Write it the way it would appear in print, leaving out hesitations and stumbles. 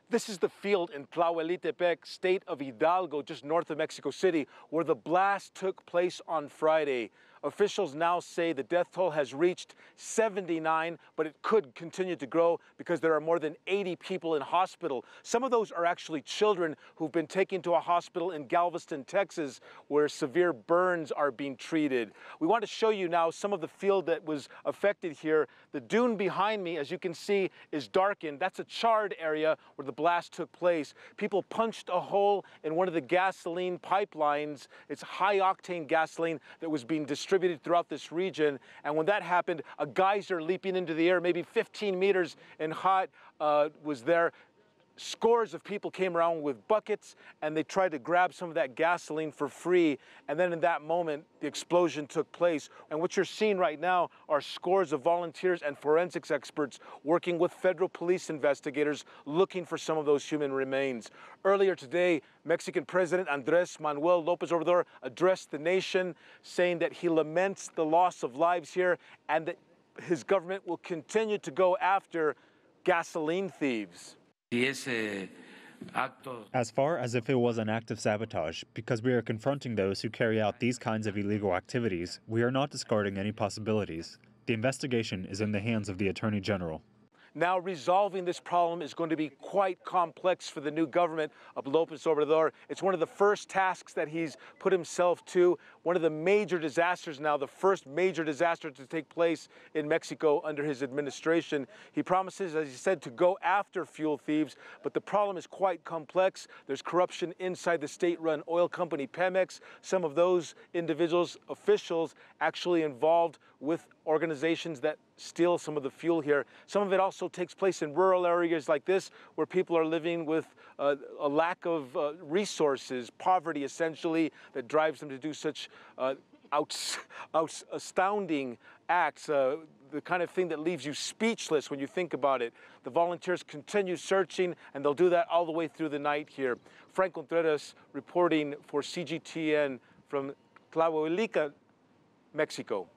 This is the field in Tlahuelitepec, state of Hidalgo, just north of Mexico City, where the blast took place on Friday. Officials now say the death toll has reached 79, but it could continue to grow because there are more than 80 people in hospital. Some of those are actually children who've been taken to a hospital in Galveston, Texas, where severe burns are being treated. We want to show you now some of the field that was affected here. The dune behind me, as you can see, is darkened. That's a charred area where the blast took place. People punched a hole in one of the gasoline pipelines. It's high-octane gasoline that was being distributed throughout this region. And when that happened, a geyser leaping into the air, maybe 15 meters in height, was there. Scores of people came around with buckets and they tried to grab some of that gasoline for free. And then in that moment, the explosion took place. And what you're seeing right now are scores of volunteers and forensics experts working with federal police investigators looking for some of those human remains. Earlier today, Mexican President Andrés Manuel López Obrador addressed the nation, saying that he laments the loss of lives here and that his government will continue to go after gasoline thieves. As far as if it was an act of sabotage, because we are confronting those who carry out these kinds of illegal activities, we are not discarding any possibilities. The investigation is in the hands of the Attorney General. Now, resolving this problem is going to be quite complex for the new government of López Obrador. It's one of the first tasks that he's put himself to. One of the major disasters now, the first major disaster to take place in Mexico under his administration. He promises, as he said, to go after fuel thieves, but the problem is quite complex. There's corruption inside the state-run oil company Pemex. Some of those individuals, officials, actually involved with organizations that steal some of the fuel here. Some of it also takes place in rural areas like this, where people are living with a lack of resources, poverty essentially, that drives them to do such astounding acts, the kind of thing that leaves you speechless when you think about it. The volunteers continue searching, and they'll do that all the way through the night here. Franc Contreras reporting for CGTN from Tlahuelitepec, Mexico.